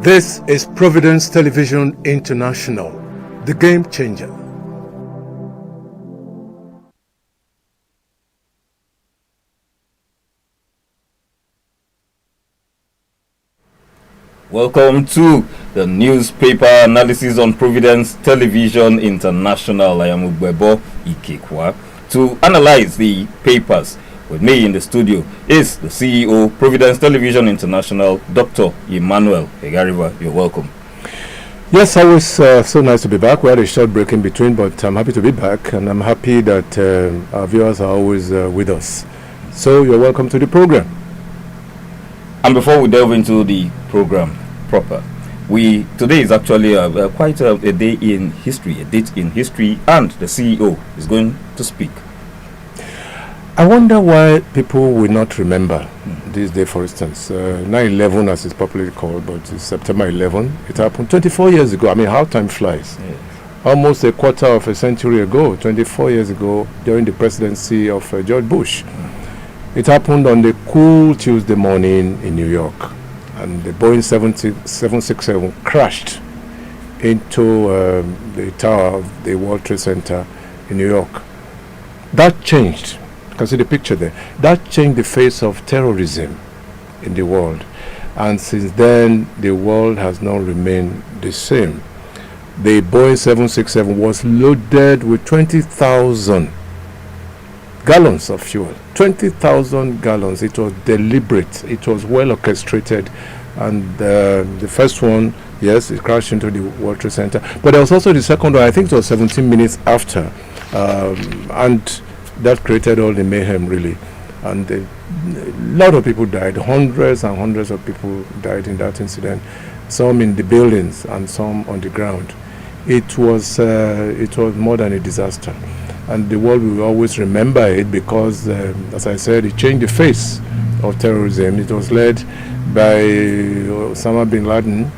This is Providence Television International, the game changer. Welcome to the newspaper analysis on Providence Television International. I am Ubebo Ikekwa. To analyze the papers with me in the studio is the CEO, Providence Television International, Dr. Emmanuel Egariva. You're welcome. Yes, always so nice to be back. We had a short break in between, but I'm happy to be back, and I'm happy that our viewers are always with us. So you're welcome to the program. And before we delve into the program proper, today is actually quite a day in history, a date in history, and the CEO is going to speak. I wonder why people will not remember this day, for instance. 9/11, as it's popularly called, but it's September 11. It happened 24 years ago. I mean, how time flies. Yes. Almost a quarter of a century ago, 24 years ago, during the presidency of George Bush. It happened on the cool Tuesday morning in New York. And the Boeing 767 crashed into the tower of the World Trade Center in New York. That changed. You can see the picture there. That changed the face of terrorism in the world. And since then, the world has not remained the same. The Boeing 767 was loaded with 20,000 gallons of fuel. 20,000 gallons. It was deliberate. It was well orchestrated. And the first one, yes, it crashed into the World Trade Center. But there was also the second one, I think it was 17 minutes after. And that created all the mayhem, really. And a lot of people died. Hundreds and hundreds of people died in that incident. Some in the buildings and some on the ground. It was more than a disaster. And the world will always remember it because, as I said, it changed the face of terrorism. It was led by Osama bin Laden,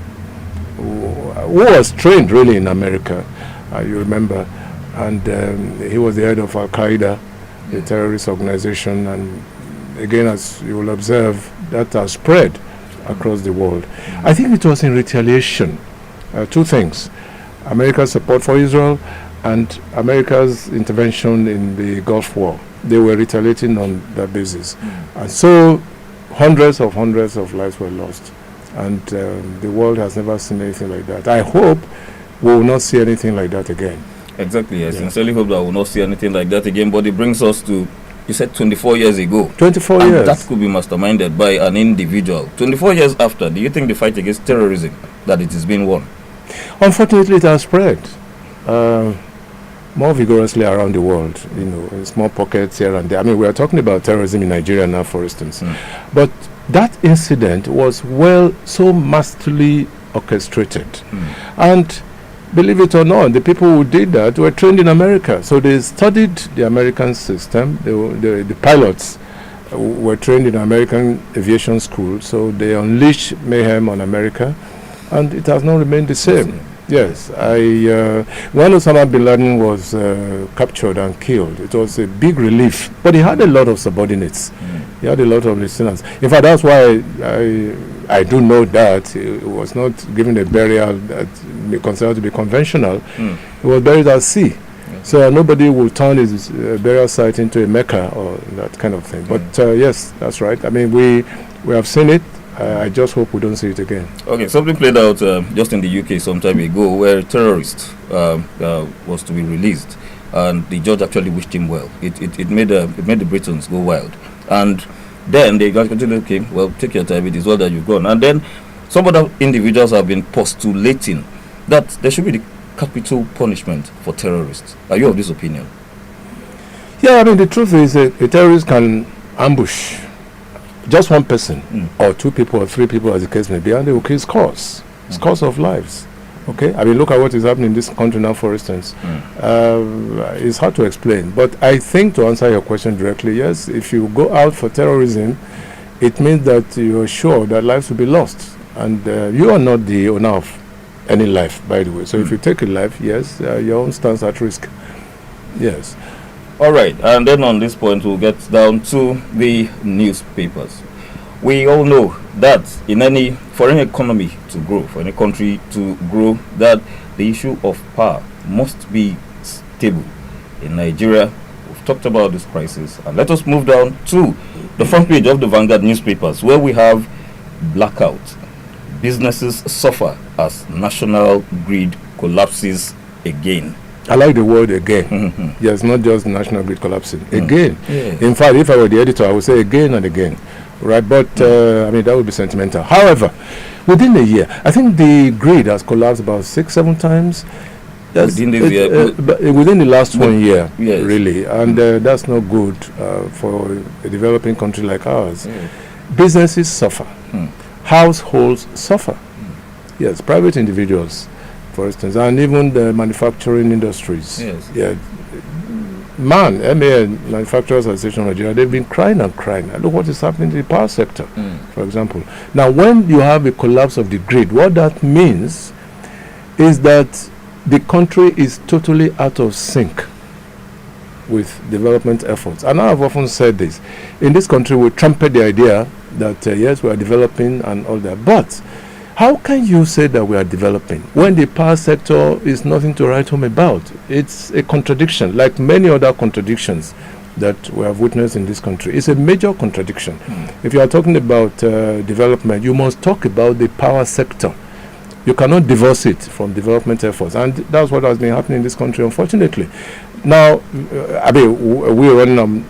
who was trained really in America, you remember. And he was the head of Al-Qaeda, the terrorist organization. And again, as you will observe, that has spread across the world. I think it was in retaliation. Two things: America's support for Israel and America's intervention in the Gulf War. They were retaliating on that basis. And so hundreds of lives were lost. And the world has never seen anything like that. I hope we will not see anything like that again. Exactly. I sincerely hope that we will not see anything like that again. But it brings us to, you said 24 years ago. 24 and years. That could be masterminded by an individual. 24 years after, do you think the fight against terrorism, that it is being won? Unfortunately, it has spread more vigorously around the world, in small pockets here and there. I mean, we are talking about terrorism in Nigeria now, for instance. But that incident was so masterfully orchestrated. And believe it or not, the people who did that were trained in America. So they studied the American system. The pilots were trained in American aviation school. So they unleashed mayhem on America. And it has not remained the same. Yes, when Osama bin Laden was captured and killed, it was a big relief. But he had a lot of subordinates. He had a lot of listeners. In fact, that's why I do know that he was not given a burial that may considered to be conventional. He was buried at sea. So nobody will turn his burial site into a Mecca or that kind of thing. But yes, that's right. I mean, we have seen it. I just hope we don't see it again. Okay, something played out just in the UK some time ago where a terrorist was to be released, and the judge actually wished him well. It made the Britons go wild, and then they got continued. Okay, well, take your time. It is well that you've gone. And then some other individuals have been postulating that there should be the capital punishment for terrorists. Are you of this opinion? Yeah, I mean, the truth is a terrorist can ambush just one person, or two people, or three people, as the case may be, and they will kill scores of lives. Okay, I mean, look at what is happening in this country now, for instance. It's hard to explain, but I think, to answer your question directly, yes, if you go out for terrorism, it means that you are sure that lives will be lost, and you are not the owner of any life, by the way. So if you take a life, yes, your own stands at risk. Yes. All right, and then on this point, we'll get down to the newspapers. we all know that for any economy to grow, for any country to grow, that the issue of power must be stable. In Nigeria, we've talked about this crisis, and let us move down to the front page of the Vanguard newspapers, where we have blackout. Businesses suffer as national grid collapses again. I like the word again. Yes, not just national grid collapsing. Again. Yeah. In fact, if I were the editor, I would say again and again. Right, but I mean, that would be sentimental. However, within a year, I think the grid has collapsed about 6-7 times. Within this year, within the last 1 year, yes. really, and that's not good for a developing country like ours. Yeah. Businesses suffer, households suffer. Yes, private individuals, for instance, and even the manufacturing industries. Yes. Yeah. MAN, Manufacturers Association of Nigeria, they've been crying and crying. Look what is happening in the power sector, for example. Now, when you have a collapse of the grid, what that means is that the country is totally out of sync with development efforts. And I've often said this. In this country, we trumpet the idea that, yes, we are developing and all that. But how can you say that we are developing when the power sector is nothing to write home about? It's a contradiction, like many other contradictions that we have witnessed in this country. It's a major contradiction. If you are talking about development, you must talk about the power sector. You cannot divorce it from development efforts. And that's what has been happening in this country, unfortunately. Now, I mean, we're running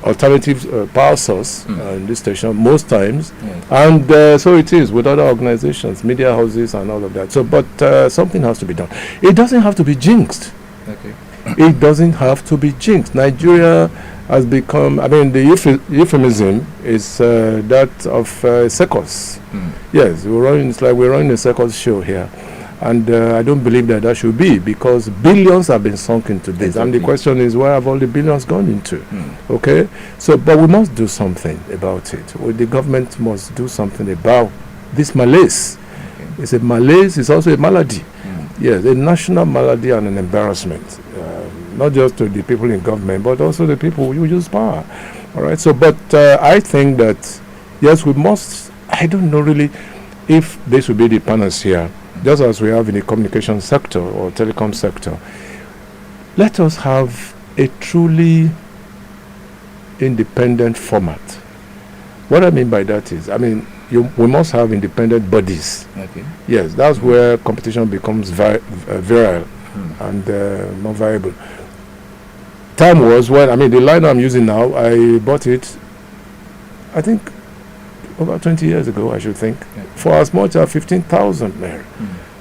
alternative power source in this station most times, and so it is with other organizations, media houses and all of that. So, but something has to be done. It doesn't have to be jinxed. Okay. It doesn't have to be jinxed. Nigeria has become, I mean, the euphemism is that of circus. Yes, it's like we're running a circus show here. And I don't believe that should be, because billions have been sunk into this. Exactly. And the question is, where have all the billions gone into? Okay? So, but we must do something about it. The government must do something about this malaise. Okay. It's a malaise, it's also a malady. Yes, a national malady and an embarrassment. Not just to the people in government, but also the people who use power. All right? So, but I think that, yes, we must, I don't know really if this will be the panacea, just as we have in the communication sector or telecom sector. Let us have a truly independent format. What I mean by that is, I mean, we must have independent bodies. Okay. Yes, that's where competition becomes virile and not viable. Time was when, I mean, the line I'm using now, I bought it, I think, about 20 years ago, I should think, for as much as 15,000 naira.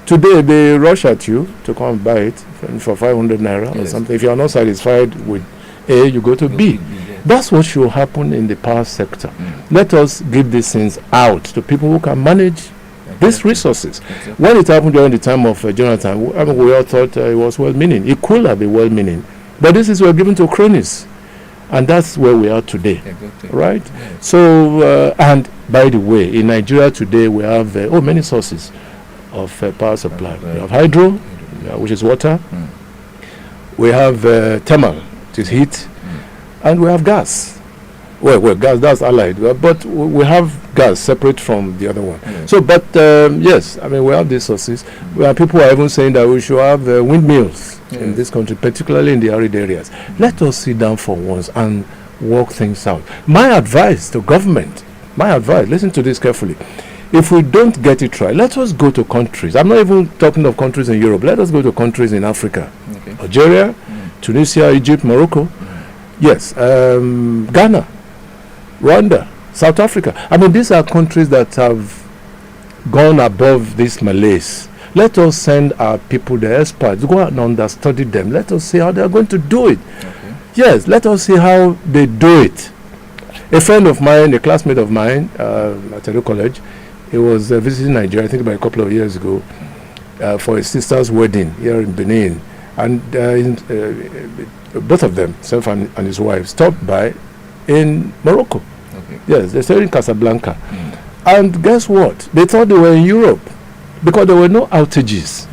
Today, they rush at you to come and buy it for 500 naira or something. If you are not satisfied with A, you go to B. That's what should happen in the power sector. Let us give these things out to people who can manage these resources. When it happened during the time of Jonathan, I mean, we all thought it was well-meaning. It could have been well-meaning. But this is were given to cronies. And that's where we are today, right? Yeah. So, and by the way, in Nigeria today, we have many sources of power supply. We have hydro, which is water. We have thermal, which is heat. And we have gas. Well, gas, that's allied. But we have gas separate from the other one. So, but yes, I mean, we have these sources. People are even saying that we should have windmills in this country, particularly in the arid areas. Let us sit down for once and work things out. My advice to government, listen to this carefully. If we don't get it right, let us go to countries. I'm not even talking of countries in Europe. Let us go to countries in Africa. Algeria, Tunisia, Egypt, Morocco. Yes, Ghana, Rwanda, South Africa. I mean, these are countries that have gone above this malaise. Let us send our people, the experts, go out and understudy them. Let us see how they are going to do it. Yes, let us see how they do it. A friend of mine, a classmate of mine at Edo College, he was visiting Nigeria, I think about a couple of years ago, for his sister's wedding here in Benin. And both of them, himself and his wife, stopped by in Morocco. Yes, they stayed in Casablanca. And guess what? They thought they were in Europe because there were no outages.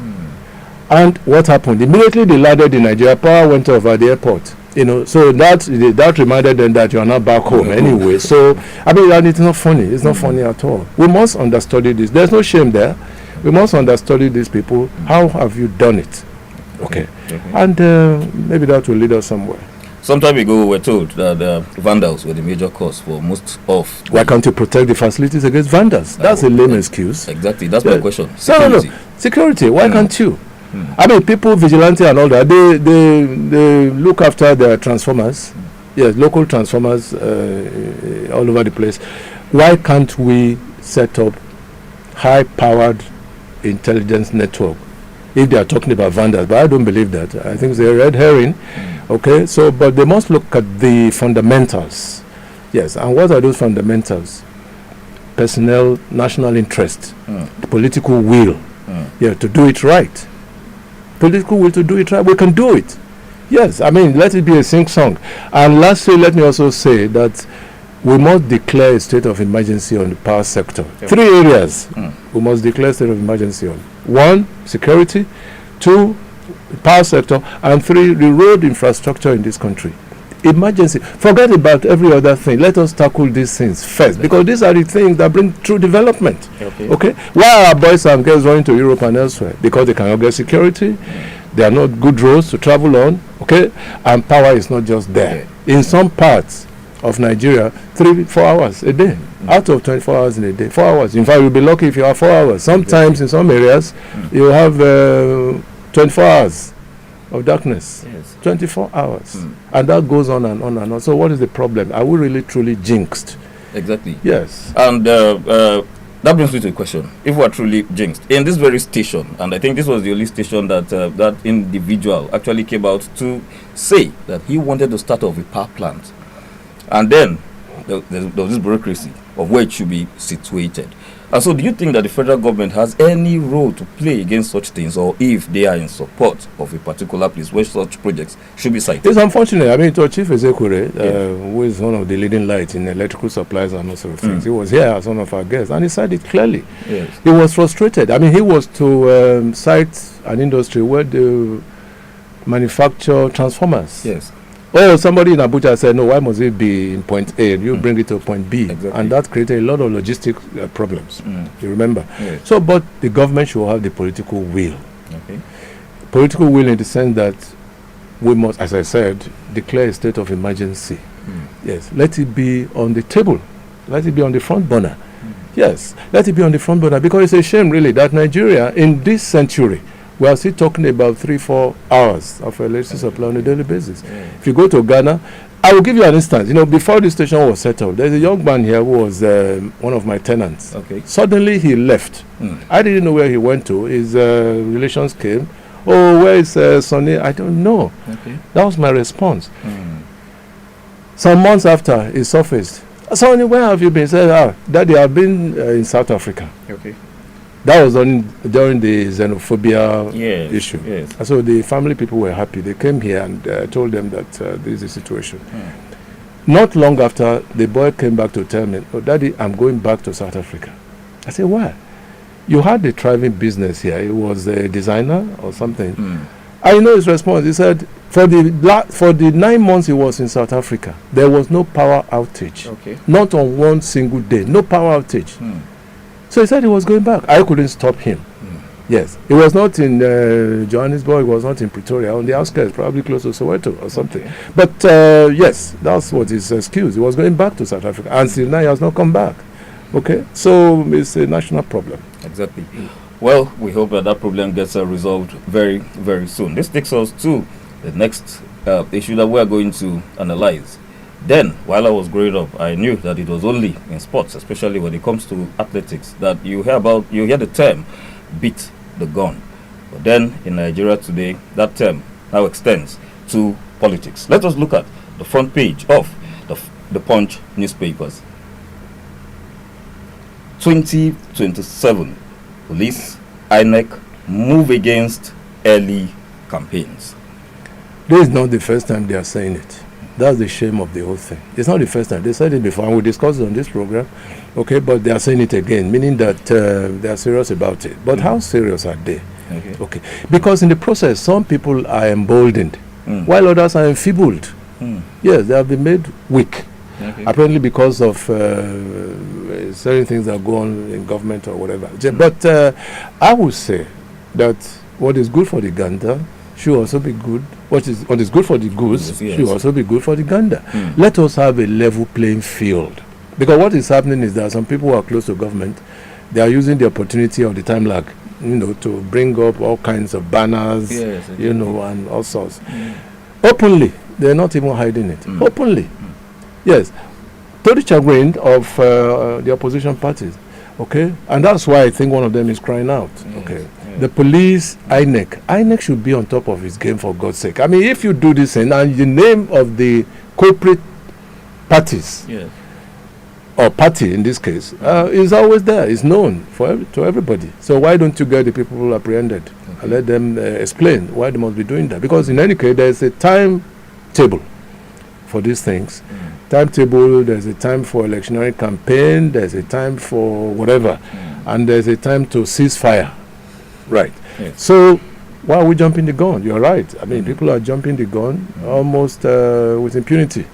And what happened? Immediately they landed in Nigeria, power went off at the airport. So that reminded them that you are not back home anyway. So, I mean, and it's not funny. It's not funny at all. We must understudy this. There's no shame there. We must understudy these people. How have you done it? Okay. And maybe that will lead us somewhere. Some time ago, we were told that vandals were the major cause for most of... Why can't you protect the facilities against vandals? That's a lame excuse. Exactly. That's my question. Security. No. Security. Why can't you? I mean, people, vigilante and all that, they look after their transformers. Yes, local transformers all over the place. Why can't we set up high-powered intelligence network if they are talking about vandals? But I don't believe that. I think it's a red herring. Okay, so, but they must look at the fundamentals. Yes, and what are those fundamentals? Personnel, national interest, political will, to do it right. Political will to do it right. We can do it. Yes, I mean, let it be a sing-song. And lastly, let me also say that we must declare a state of emergency on the power sector. 3 areas we must declare a state of emergency on. 1, security. 2, power sector. And 3, the road infrastructure in this country. Emergency. Forget about every other thing. Let us tackle these things first, because these are the things that bring true development. Okay? Why are boys and girls running to Europe and elsewhere? Because they cannot get security. There are not good roads to travel on. Okay? And power is not just there. In some parts of Nigeria, 3-4 hours a day. Out of 24 hours in a day, 4 hours. In fact, you'll be lucky if you have 4 hours. Sometimes in some areas, you have 24 hours of darkness. 24 hours. And that goes on and on and on. So what is the problem? Are we really truly jinxed? Exactly. Yes. And that brings me to a question. If we are truly jinxed, in this very station, and I think this was the only station that that individual actually came out to say that he wanted to start off a power plant. And then there was this bureaucracy of where it should be situated. And so do you think that the federal government has any role to play against such things, or if they are in support of a particular place where such projects should be cited? It's unfortunate. I mean, to Chief Ezekure, who is one of the leading lights in electrical supplies and all sort of things, he was here as one of our guests, and he said it clearly. He was frustrated. I mean, he was to cite an industry where they manufacture transformers. Oh, somebody in Abuja said, no, why must it be in point A? You bring it to point B. And that created a lot of logistic problems. You remember? So, but the government should have the political will. Political will in the sense that we must, as I said, declare a state of emergency. Yes, let it be on the table. Let it be on the front burner. Yes, let it be on the front burner, because it's a shame, really, that Nigeria, in this century, we are still talking about 3-4 hours of electricity supply on a daily basis. If you go to Ghana, I will give you an instance. You know, before the station was set up, there's a young man here who was one of my tenants. Suddenly he left. I didn't know where he went to. His relations came. Oh, where is Sonny? I don't know. That was my response. Some months after, he surfaced. Sonny, where have you been? He said, Daddy, I've been in South Africa. That was during the xenophobia issue. And so the family people were happy. They came here and told them that this is the situation. Not long after, the boy came back to tell me, oh, Daddy, I'm going back to South Africa. I said, why? You had a thriving business here. It was a designer or something. I know his response. He said, for the 9 months he was in South Africa, there was no power outage. Not on one single day. No power outage. So he said he was going back. I couldn't stop him. Yes. It was not in Johannesburg. It was not in Pretoria. On the outskirts, probably close to Soweto or something. But yes, that's what his excuse. He was going back to South Africa. And still now he has not come back. Okay? So it's a national problem. Exactly. Well, we hope that problem gets resolved very, very soon. This takes us to the next issue that we are going to analyze. Then, while I was growing up, I knew that it was only in sports, especially when it comes to athletics, that you hear the term beat the gun. But then, in Nigeria today, that term now extends to politics. Let us look at the front page of the Punch newspapers. 2027, police, INEC move against early campaigns. This is not the first time they are saying it. That's the shame of the whole thing. It's not the first time. They said it before, and we discussed it on this program. Okay, but they are saying it again, meaning that they are serious about it. But how serious are they? Okay. Because in the process, some people are emboldened, while others are enfeebled. Yes, they have been made weak. Okay. Apparently because of certain things that go on in government or whatever. But I would say that what is good for the gander should also be good. What is good for the goose Yes. should also be good for the gander. Let us have a level playing field. Because what is happening is that some people who are close to government, they are using the opportunity of the time lag, to bring up all kinds of banners, Yes, and all sorts. Openly, they're not even hiding it. Openly. Yes. To the chagrin of the opposition parties. Okay? And that's why I think one of them is crying out. Okay. The police, INEC should be on top of his game, for God's sake. I mean, if you do this and the name of the corporate parties, or party in this case, is always there, is known to everybody. So why don't you get the people apprehended and let them explain why they must be doing that? Because in any case, there's a timetable for these things. Timetable, there's a time for electionary campaign, there's a time for whatever, and there's a time to cease fire. Right. Yes. So why are we jumping the gun? You're right. I mean, people are jumping the gun almost with impunity.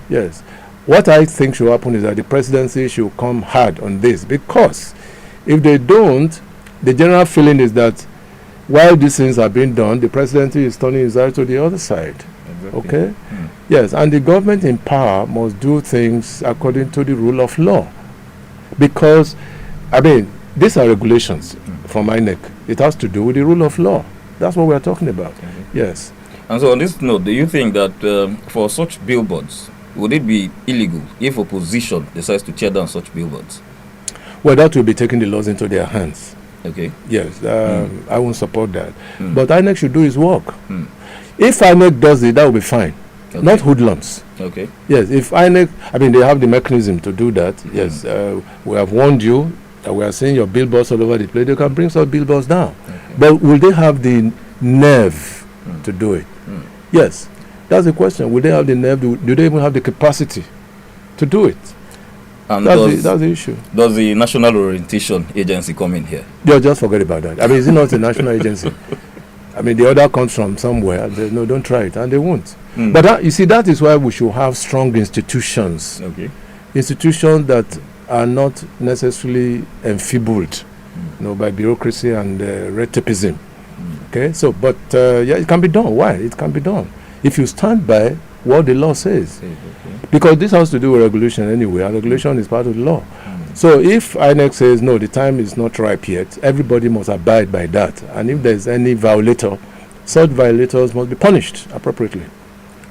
Yes. What I think should happen is that the presidency should come hard on this, because if they don't, the general feeling is that while these things are being done, the presidency is turning his eye to the other side. Exactly. Okay? Yes, and the government in power must do things according to the rule of law. Because, I mean, these are regulations from INEC. It has to do with the rule of law. That's what we're talking about. Yes. And so on this note, do you think that for such billboards, would it be illegal if opposition decides to tear down such billboards? Well, that will be taking the laws into their hands. Okay. Yes, I won't support that. But INEC should do his work. If INEC does it, that will be fine. Okay. Not hoodlums. Okay. Yes, if INEC, I mean, they have the mechanism to do that. Yes, we have warned you that we are seeing your billboards all over the place. They can bring some billboards down. Okay. But will they have the nerve to do it? Yes, that's the question. Will they have the nerve? Do they even have the capacity to do it? And That's the issue. Does the National Orientation Agency come in here? Yeah, just forget about that. I mean, is it not a national agency? I mean, the order comes from somewhere. No, don't try it, and they won't. But you see, that is why we should have strong institutions. Okay. Institutions that are not necessarily enfeebled, by bureaucracy and red tapeism. Okay, so but yeah, it can be done. Why? It can be done if you stand by what the law says. Because this has to do with regulation anyway, and regulation is part of the law. So if INEC says, no, the time is not ripe yet, everybody must abide by that. And if there's any violator, such violators must be punished appropriately.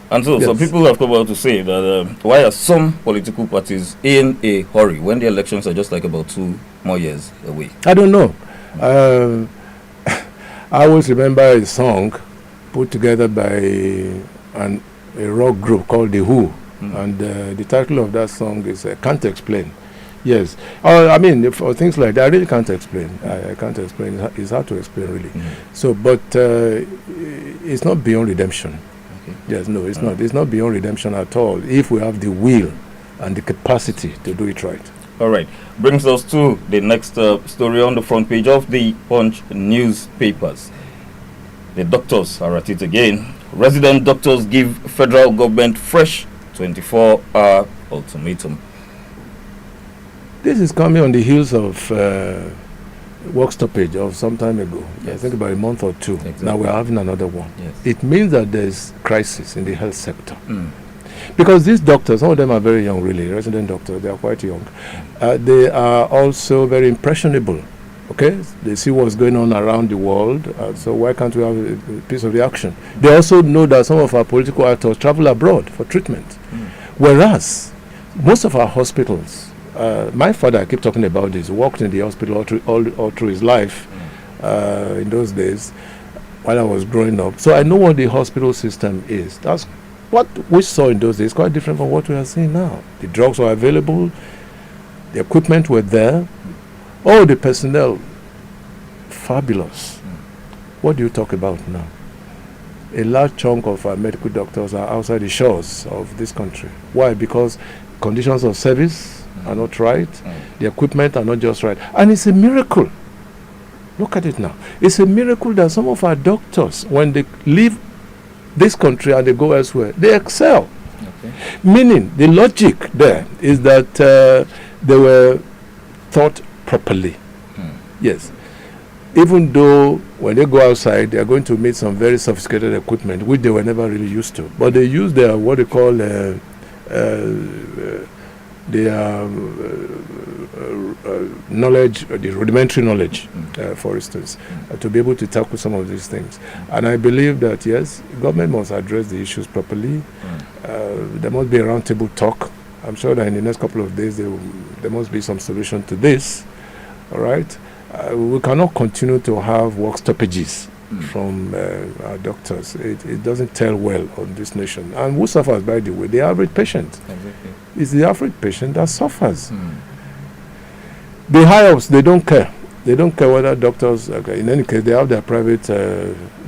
And so some people have come out to say that why are some political parties in a hurry when the elections are just like about 2 more years away? I don't know. I always remember a song put together by a rock group called The Who. And the title of that song is Can't Explain. Yes. I mean, for things like that, I really can't explain. I can't explain. It's hard to explain, really. So, but it's not beyond redemption. Okay. Yes, no, it's not. It's not beyond redemption at all if we have the will and the capacity to do it right. All right. Brings us to the next story on the front page of the Punch newspapers. The doctors are at it again. Resident doctors give federal government fresh 24-hour ultimatum. This is coming on the heels of work stoppage of some time ago. Yes. I think about a month or two. Exactly. Now we're having another one. Yes. It means that there's crisis in the health sector. Because these doctors, some of them are very young, really, resident doctors, they are quite young. They are also very impressionable. Okay, they see what's going on around the world, so why can't we have a piece of the action? They also know that some of our political actors travel abroad for treatment. Whereas, most of our hospitals, my father, I keep talking about this, worked in the hospital all through his life in those days while I was growing up. So I know what the hospital system is. That's what we saw in those days, quite different from what we are seeing now. The drugs were available, the equipment were there, all the personnel, fabulous. What do you talk about now? A large chunk of our medical doctors are outside the shores of this country. Why? Because conditions of service are not right, the equipment are not just right. And it's a miracle. Look at it now. It's a miracle that some of our doctors, when they leave this country and they go elsewhere, they excel. Okay. Meaning, the logic there is that they were taught properly. Yes. Even though when they go outside, they are going to meet some very sophisticated equipment, which they were never really used to. But they use their, what they call, their knowledge, the rudimentary knowledge, for instance, to be able to tackle some of these things. And I believe that, yes, government must address the issues properly. There must be a roundtable talk. I'm sure that in the next couple of days, there must be some solution to this. All right? We cannot continue to have work stoppages from our doctors. It doesn't tell well on this nation. And who suffers, by the way? The average patient. Exactly. It's the average patient that suffers. The high-ups, they don't care. They don't care whether doctors, in any case, they have their private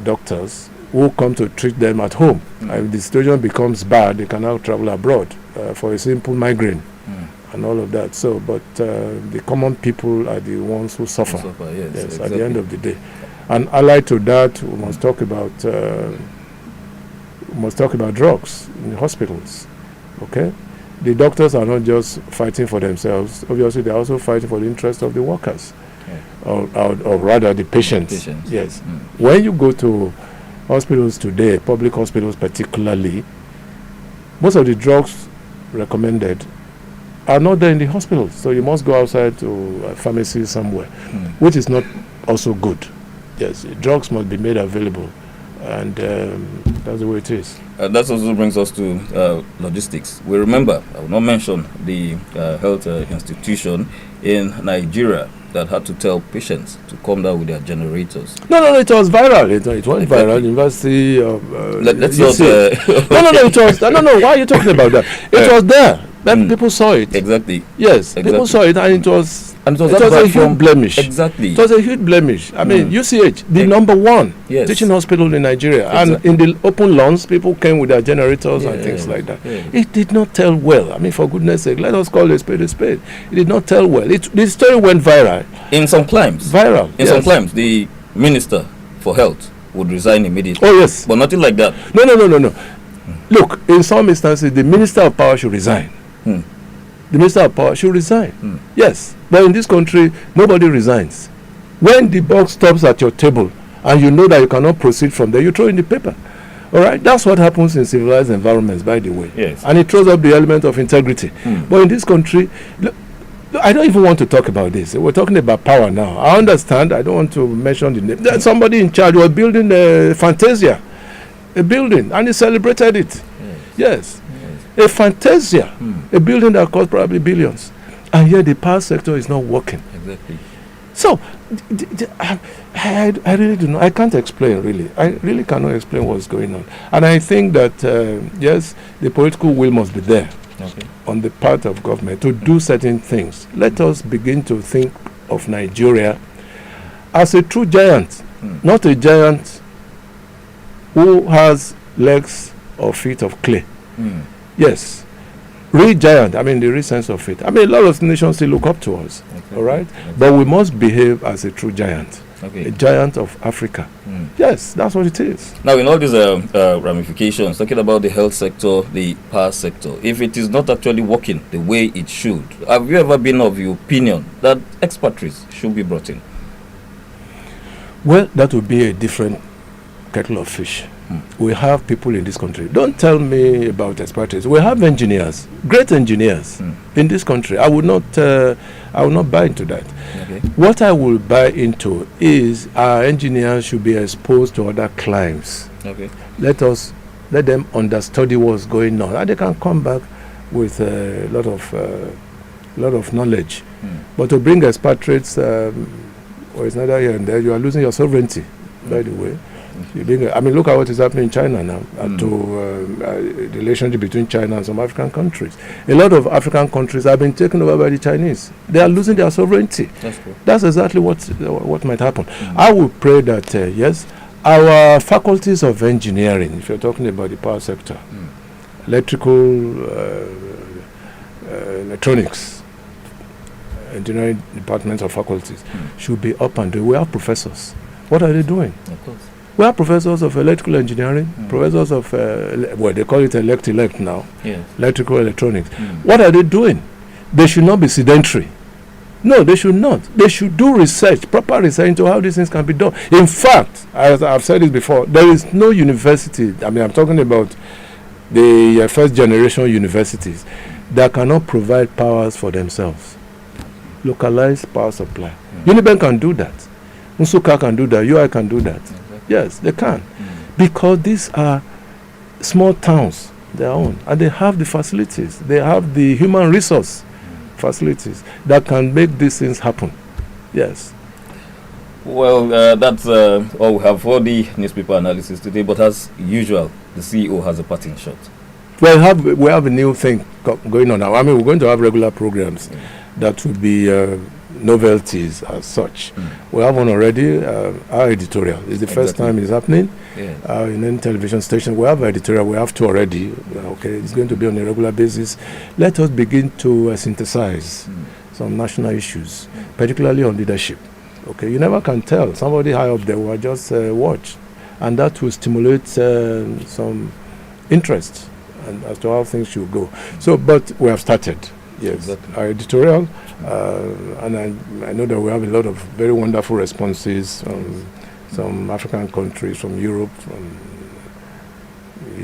doctors who come to treat them at home. And if the situation becomes bad, they can now travel abroad for a simple migraine. And all of that. So, but the common people are the ones who suffer. Yes, exactly. At the end of the day. And allied to that, we must talk about drugs in the hospitals. Okay, the doctors are not just fighting for themselves. Obviously, they are also fighting for the interest of the workers, or rather the patients. Yes. When you go to hospitals today, public hospitals particularly, most of the drugs recommended are not there in the hospitals, so you must go outside to a pharmacy somewhere, which is not also good. Yes, drugs must be made available, and that's the way it is. That also brings us to logistics. We remember, I will not mention the health institution in Nigeria that had to tell patients to come down with their generators. No, it was viral. It went viral. University of let's not. It was. No. Why are you talking about that? It was there. Then people saw it. Exactly. Yes, people saw it, and it was a huge blemish. Exactly. It was a huge blemish. I mean, UCH, the number one teaching hospital in Nigeria, and in the open lawns, people came with their generators and things like that. It did not tell well. I mean, for goodness sake, let us call a spade a spade. It did not tell well. The story went viral. In some climes. Viral. In some climes, the Minister for Health would resign immediately. Oh, yes. But nothing like that. No. Look, in some instances, the Minister of Power should resign. The Minister of Power should resign. Yes, but in this country, nobody resigns. When the box stops at your table and you know that you cannot proceed from there, you throw in the paper. All right, that's what happens in civilized environments, by the way. Yes. And it throws up the element of integrity. But in this country, look, I don't even want to talk about this. We're talking about power now. I understand. I don't want to mention the name. There's somebody in charge was building a Fantasia, a building, and he celebrated it. Yes. A Fantasia, a building that cost probably billions, and yet the power sector is not working. Exactly. So, I really do not. I can't explain, really. I really cannot explain what's going on. And I think that, yes, the political will must be there on the part of government to do certain things. Let us begin to think of Nigeria as a true giant, not a giant who has legs or feet of clay. Yes, real giant. I mean, the real sense of it. I mean, a lot of nations still look up to us. All right, but we must behave as a true giant, a giant of Africa. Yes, that's what it is. Now, in all these ramifications, talking about the health sector, the power sector, if it is not actually working the way it should, have you ever been of the opinion that expatriates should be brought in? Well, that would be a different kettle of fish. We have people in this country. Don't tell me about expatriates. We have engineers, great engineers in this country. I would not buy into that. What I will buy into is our engineers should be exposed to other climes. Let them understudy what's going on, and they can come back with a lot of knowledge. But to bring expatriates, or it's neither here and there, you are losing your sovereignty. By the way. I mean, look at what is happening in China now, the relationship between China and some African countries. A lot of African countries have been taken over by the Chinese. They are losing their sovereignty. That's exactly what might happen. I would pray that, yes, our faculties of engineering, if you're talking about the power sector, electrical, electronics, engineering departments or faculties, should be up and doing. We have professors. What are they doing? Of course. We have professors of electrical engineering, professors of, they call it elect now, electrical electronics. What are they doing? They should not be sedentary. No, they should not. They should do research, proper research into how these things can be done. In fact, as I've said this before, there is no university, I mean, I'm talking about the first generation universities that cannot provide powers for themselves. Localized power supply. Uniben can do that. Nsuka can do that. UI can do that. Yes, they can. Because these are small towns, their own, and they have the facilities. They have the human resource facilities that can make these things happen. Yes. Well, that's all we have for the newspaper analysis today. But as usual, the CEO has a parting shot. Well, we have a new thing going on now. I mean, we're going to have regular programs that will be novelties as such. We have one already. Our editorial is the first time it's happening in any television station. We have an editorial. We have two already. Okay, it's going to be on a regular basis. Let us begin to synthesize some national issues, particularly on leadership. Okay, you never can tell. Somebody high up there will just watch, and that will stimulate some interest and as to how things should go. So, but we have started. Yes, our editorial, and I know that we have a lot of very wonderful responses from some African countries, from Europe, from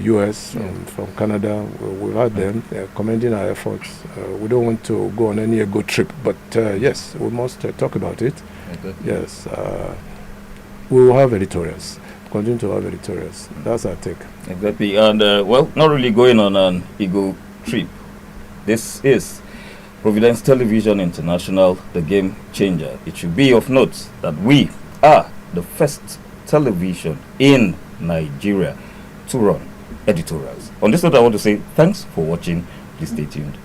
US, from Canada. We've had them commending our efforts. We don't want to go on any ego trip, but yes, we must talk about it. Yes, we will have editorials. Continue to have editorials. That's our take. Exactly, and well, not really going on an ego trip. This is Providence Television International, the game changer. It should be of note that we are the first television in Nigeria to run editorials. On this note, I want to say thanks for watching. Please stay tuned.